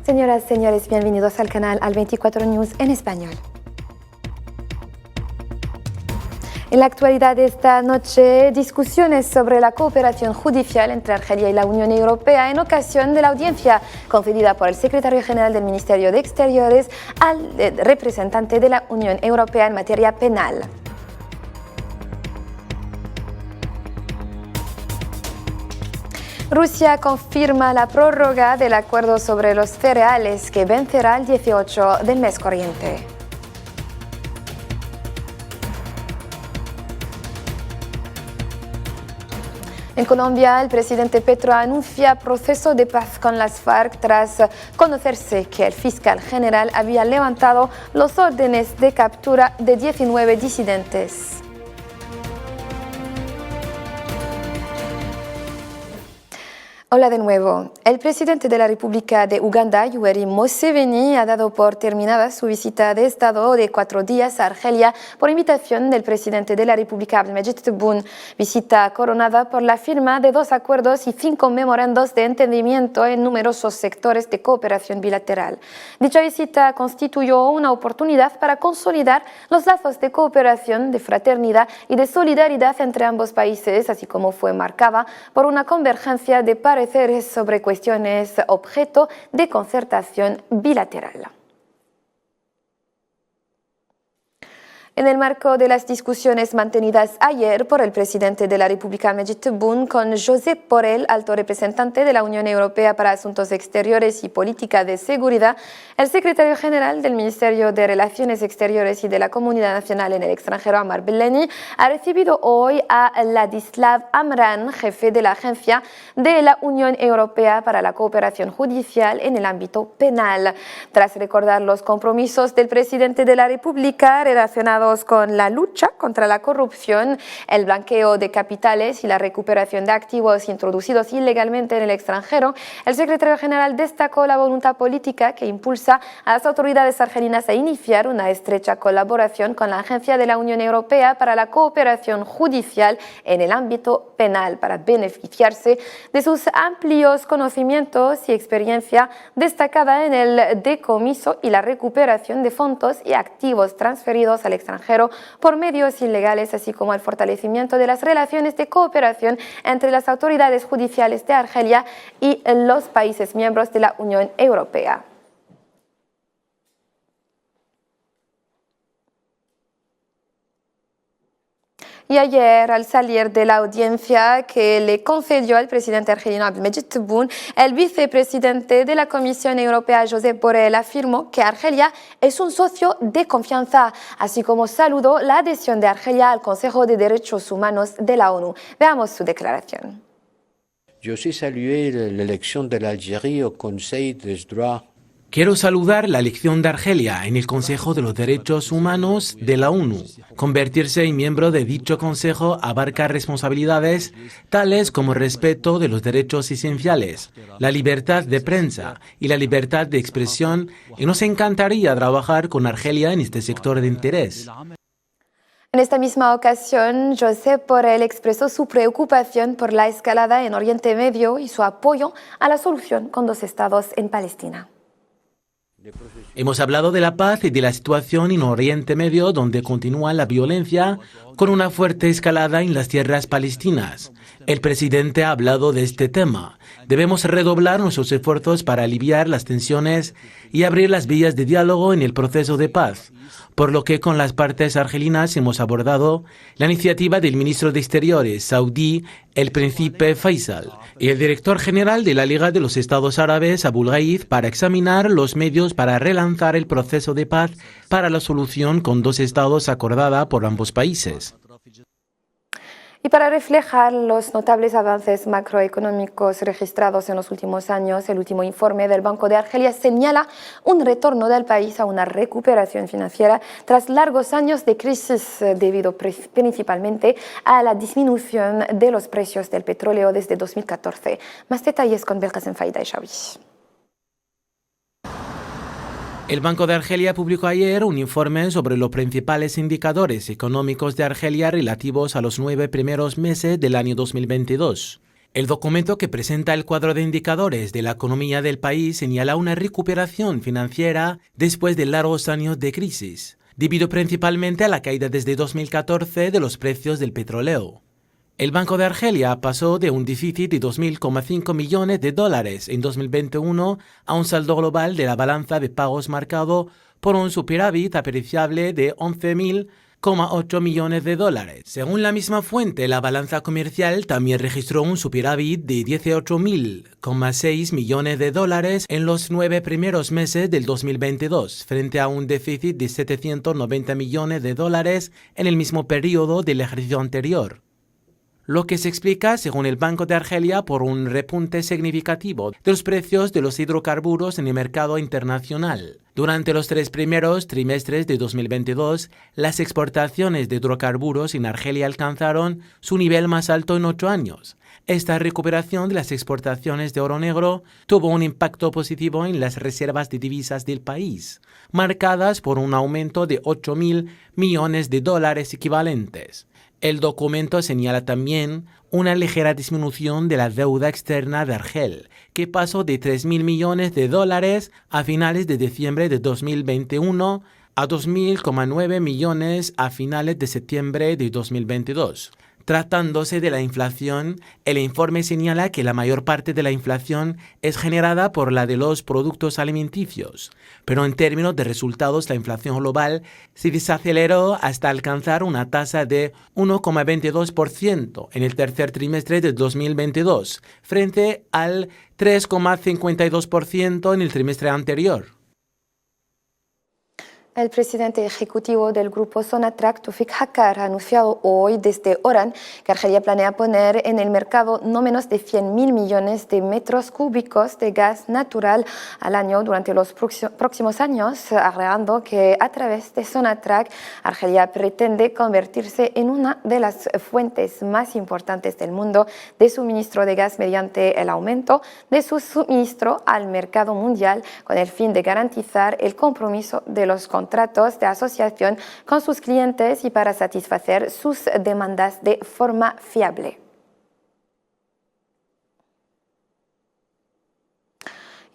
Señoras, señores, bienvenidos al canal Al 24 News en español. En la actualidad de esta noche, discusiones sobre la cooperación judicial entre Argelia y la Unión Europea en ocasión de la audiencia concedida por el secretario general del Ministerio de Exteriores al representante de la Unión Europea en materia penal. Rusia confirma la prórroga del acuerdo sobre los cereales que vencerá el 18 del mes corriente. En Colombia, el presidente Petro anuncia proceso de paz con las FARC tras conocerse que el fiscal general había levantado los órdenes de captura de 19 disidentes. Hola de nuevo. El presidente de la República de Uganda, Yoweri Museveni, ha dado por terminada su visita de Estado de 4 días a Argelia por invitación del presidente de la República, Abdelmadjid Tebboune. Visita coronada por la firma de 2 acuerdos y 5 memorandos de entendimiento en numerosos sectores de cooperación bilateral. Dicha visita constituyó una oportunidad para consolidar los lazos de cooperación, de fraternidad y de solidaridad entre ambos países, así como fue marcada por una convergencia de pareceres sobre cuestiones objeto de concertación bilateral. En el marco de las discusiones mantenidas ayer por el presidente de la República, Abdelmadjid Tebboune, con Josep Borrell, alto representante de la Unión Europea para Asuntos Exteriores y Política de Seguridad, el secretario general del Ministerio de Relaciones Exteriores y de la Comunidad Nacional en el extranjero, Amar Beleni, ha recibido hoy a Ladislav Amran, jefe de la Agencia de la Unión Europea para la Cooperación Judicial en el ámbito penal. Tras recordar los compromisos del presidente de la República relacionados con la lucha contra la corrupción, el blanqueo de capitales y la recuperación de activos introducidos ilegalmente en el extranjero, el secretario general destacó la voluntad política que impulsa a las autoridades argelinas a iniciar una estrecha colaboración con la Agencia de la Unión Europea para la Cooperación Judicial en el ámbito penal para beneficiarse de sus amplios conocimientos y experiencia destacada en el decomiso y la recuperación de fondos y activos transferidos al extranjero por medios ilegales, así como el fortalecimiento de las relaciones de cooperación entre las autoridades judiciales de Argelia y los países miembros de la Unión Europea. Y ayer, al salir de la audiencia que le concedió al presidente argelino Abdelmadjid Tebboune, el vicepresidente de la Comisión Europea, Josep Borrell, afirmó que Argelia es un socio de confianza, así como saludó la adhesión de Argelia al Consejo de Derechos Humanos de la ONU. Veamos su declaración. Yo sí salué la elección de l'Algérie au Conseil des droits. Quiero saludar la elección de Argelia en el Consejo de los Derechos Humanos de la ONU. Convertirse en miembro de dicho consejo abarca responsabilidades tales como el respeto de los derechos esenciales, la libertad de prensa y la libertad de expresión, y nos encantaría trabajar con Argelia en este sector de interés. En esta misma ocasión, Josep Borrell expresó su preocupación por la escalada en Oriente Medio y su apoyo a la solución con 2 estados en Palestina. Hemos hablado de la paz y de la situación en Oriente Medio, donde continúa la violencia con una fuerte escalada en las tierras palestinas. El presidente ha hablado de este tema. Debemos redoblar nuestros esfuerzos para aliviar las tensiones y abrir las vías de diálogo en el proceso de paz, por lo que con las partes argelinas hemos abordado la iniciativa del ministro de Exteriores saudí, el príncipe Faisal, y el director general de la Liga de los Estados Árabes, Abul Ghaith, para examinar los medios para relanzar el proceso de paz para la solución con 2 estados acordada por ambos países. Y para reflejar los notables avances macroeconómicos registrados en los últimos años, el último informe del Banco de Argelia señala un retorno del país a una recuperación financiera tras largos años de crisis debido principalmente a la disminución de los precios del petróleo desde 2014. Más detalles con Belkacem Faida y Shawish. El Banco de Argelia publicó ayer un informe sobre los principales indicadores económicos de Argelia relativos a los 9 primeros meses del año 2022. El documento que presenta el cuadro de indicadores de la economía del país señala una recuperación financiera después de largos años de crisis, debido principalmente a la caída desde 2014 de los precios del petróleo. El Banco de Argelia pasó de un déficit de 2.500 millones de dólares en 2021 a un saldo global de la balanza de pagos marcado por un superávit apreciable de 11.000,8 millones de dólares. Según la misma fuente, la balanza comercial también registró un superávit de 18.000,6 millones de dólares en los 9 primeros meses del 2022, frente a un déficit de 790 millones de dólares en el mismo periodo del ejercicio anterior. Lo que se explica, según el Banco de Argelia, por un repunte significativo de los precios de los hidrocarburos en el mercado internacional. Durante los 3 primeros trimestres de 2022, las exportaciones de hidrocarburos en Argelia alcanzaron su nivel más alto en 8 años. Esta recuperación de las exportaciones de oro negro tuvo un impacto positivo en las reservas de divisas del país, marcadas por un aumento de 8.000 millones de dólares equivalentes. El documento señala también una ligera disminución de la deuda externa de Argel, que pasó de 3.000 millones de dólares a finales de diciembre de 2021 a 2.009 millones a finales de septiembre de 2022. Tratándose de la inflación, el informe señala que la mayor parte de la inflación es generada por la de los productos alimenticios, pero en términos de resultados la inflación global se desaceleró hasta alcanzar una tasa de 1,22% en el tercer trimestre de 2022, frente al 3,52% en el trimestre anterior. El presidente ejecutivo del grupo Sonatrach, Tawfik Haqqar, ha anunciado hoy desde Orán que Argelia planea poner en el mercado no menos de 100.000 millones de metros cúbicos de gas natural al año durante los próximos años, agregando que a través de Sonatrach, Argelia pretende convertirse en una de las fuentes más importantes del mundo de suministro de gas mediante el aumento de su suministro al mercado mundial con el fin de garantizar el compromiso de los contratos de asociación con sus clientes y para satisfacer sus demandas de forma fiable.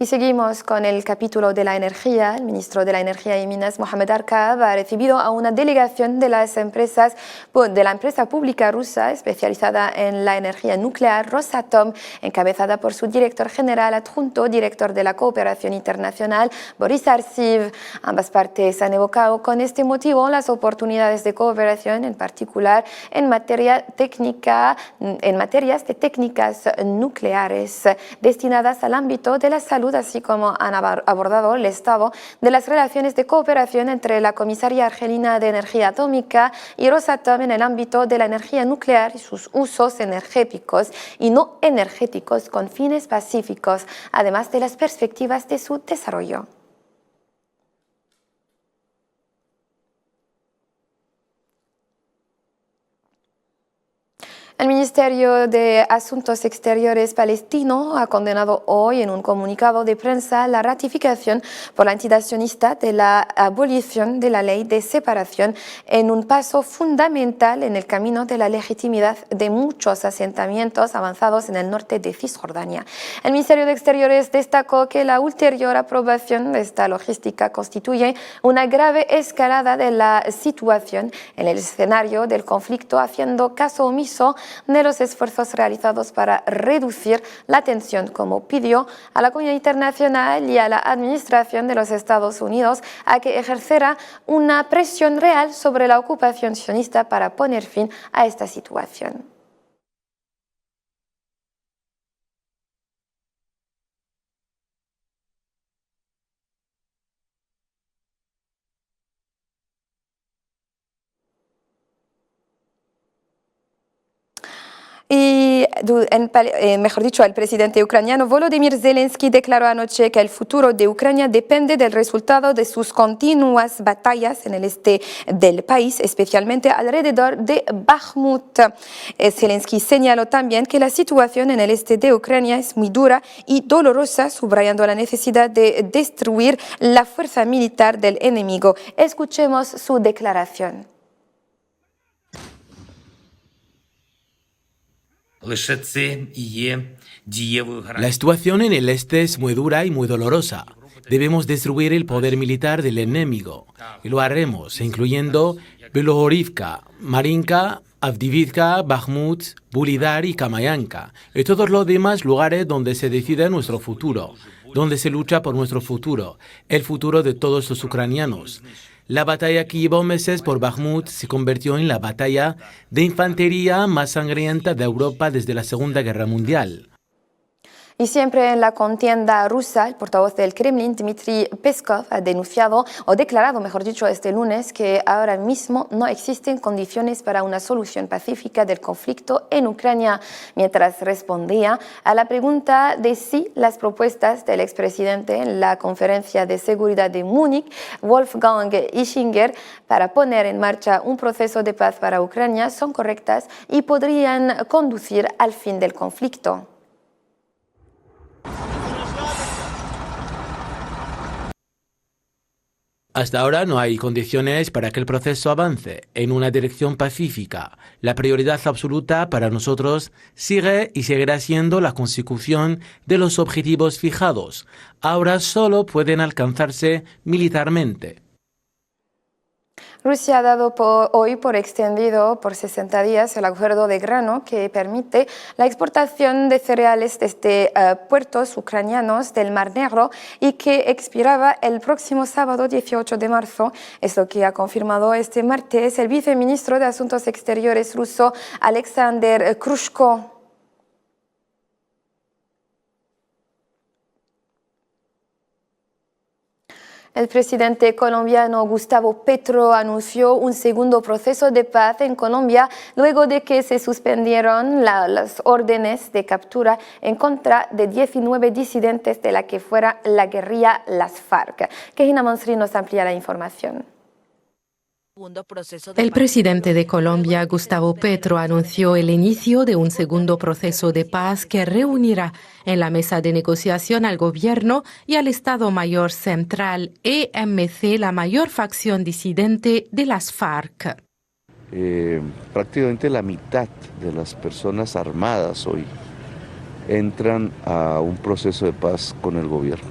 Y seguimos con el capítulo de la energía. El ministro de la Energía y Minas, Mohammad Arkab, ha recibido a una delegación de la empresa pública rusa especializada en la energía nuclear, Rosatom, encabezada por su director general adjunto, director de la cooperación internacional, Boris Arsiv. Ambas partes han evocado con este motivo las oportunidades de cooperación, en particular en materias de técnicas nucleares destinadas al ámbito de la salud, así como han abordado el estado de las relaciones de cooperación entre la Comisaría Argelina de Energía Atómica y Rosatom en el ámbito de la energía nuclear y sus usos energéticos y no energéticos con fines pacíficos, además de las perspectivas de su desarrollo. El Ministerio de Asuntos Exteriores palestino ha condenado hoy en un comunicado de prensa la ratificación por la entidad sionista de la abolición de la ley de separación en un paso fundamental en el camino de la legitimidad de muchos asentamientos avanzados en el norte de Cisjordania. El Ministerio de Exteriores destacó que la ulterior aprobación de esta logística constituye una grave escalada de la situación en el escenario del conflicto, haciendo caso omiso de los esfuerzos realizados para reducir la tensión, como pidió a la comunidad internacional y a la administración de los Estados Unidos a que ejerciera una presión real sobre la ocupación sionista para poner fin a esta situación. Y, el presidente ucraniano Volodymyr Zelensky declaró anoche que el futuro de Ucrania depende del resultado de sus continuas batallas en el este del país, especialmente alrededor de Bakhmut. Zelensky señaló también que la situación en el este de Ucrania es muy dura y dolorosa, subrayando la necesidad de destruir la fuerza militar del enemigo. Escuchemos su declaración. La situación en el este es muy dura y muy dolorosa. Debemos destruir el poder militar del enemigo. Y lo haremos, incluyendo Bilohorivka, Marinka, Avdiivka, Bakhmut, Bulidar y Kamayanka. Y todos los demás lugares donde se decide nuestro futuro, donde se lucha por nuestro futuro, el futuro de todos los ucranianos. La batalla que llevó meses por Bakhmut se convirtió en la batalla de infantería más sangrienta de Europa desde la Segunda Guerra Mundial. Y siempre en la contienda rusa, el portavoz del Kremlin, Dmitry Peskov, ha denunciado, o declarado, mejor dicho, este lunes, que ahora mismo no existen condiciones para una solución pacífica del conflicto en Ucrania, mientras respondía a la pregunta de si las propuestas del expresidente en la Conferencia de Seguridad de Múnich, Wolfgang Ischinger, para poner en marcha un proceso de paz para Ucrania son correctas y podrían conducir al fin del conflicto. Hasta ahora no hay condiciones para que el proceso avance en una dirección pacífica. La prioridad absoluta para nosotros sigue y seguirá siendo la consecución de los objetivos fijados. Ahora solo pueden alcanzarse militarmente. Rusia ha dado hoy por extendido por 60 días el acuerdo de grano que permite la exportación de cereales desde puertos ucranianos del Mar Negro y que expiraba el próximo sábado 18 de marzo. Es lo que ha confirmado este martes el viceministro de Asuntos Exteriores ruso Alexander Krushko. El presidente colombiano Gustavo Petro anunció un segundo proceso de paz en Colombia luego de que se suspendieron las órdenes de captura en contra de 19 disidentes de la que fuera la guerrilla las FARC. Kejina Monsri nos amplía la información. El presidente de Colombia, Gustavo Petro, anunció el inicio de un segundo proceso de paz que reunirá en la mesa de negociación al gobierno y al Estado Mayor Central, EMC, la mayor facción disidente de las FARC. Prácticamente la mitad de las personas armadas hoy entran a un proceso de paz con el gobierno.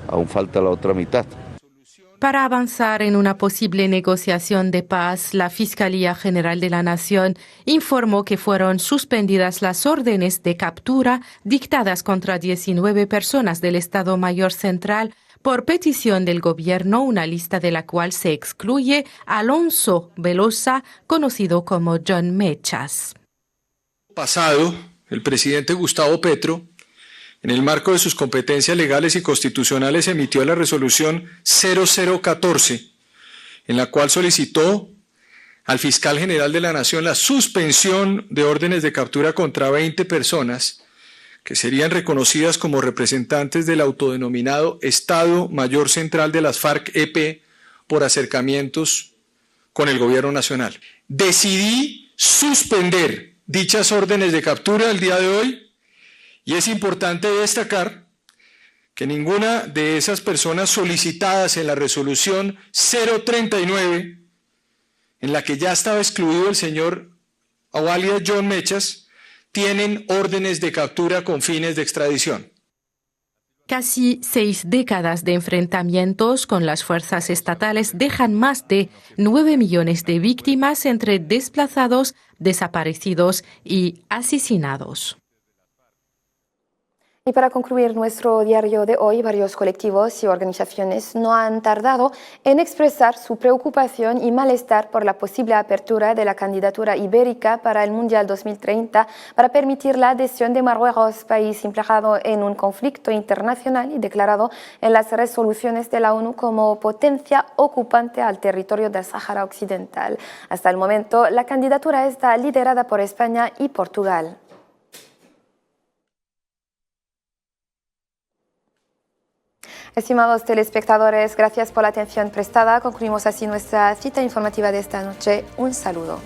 Aún falta la otra mitad. Para avanzar en una posible negociación de paz, la Fiscalía General de la Nación informó que fueron suspendidas las órdenes de captura dictadas contra 19 personas del Estado Mayor Central por petición del gobierno, una lista de la cual se excluye Alonso Velosa, conocido como John Mechas. Pasado, el presidente Gustavo Petro, en el marco de sus competencias legales y constitucionales, emitió la resolución 0014, en la cual solicitó al fiscal general de la Nación la suspensión de órdenes de captura contra 20 personas que serían reconocidas como representantes del autodenominado Estado Mayor Central de las FARC-EP por acercamientos con el gobierno nacional. Decidí suspender dichas órdenes de captura el día de hoy. Y es importante destacar que ninguna de esas personas solicitadas en la resolución 039, en la que ya estaba excluido el señor alias John Mechas, tienen órdenes de captura con fines de extradición. Casi 6 décadas de enfrentamientos con las fuerzas estatales dejan más de 9 millones de víctimas entre desplazados, desaparecidos y asesinados. Y para concluir nuestro diario de hoy, varios colectivos y organizaciones no han tardado en expresar su preocupación y malestar por la posible apertura de la candidatura ibérica para el Mundial 2030 para permitir la adhesión de Marruecos, país implicado en un conflicto internacional y declarado en las resoluciones de la ONU como potencia ocupante al territorio del Sáhara Occidental. Hasta el momento, la candidatura está liderada por España y Portugal. Estimados telespectadores, gracias por la atención prestada. Concluimos así nuestra cita informativa de esta noche. Un saludo.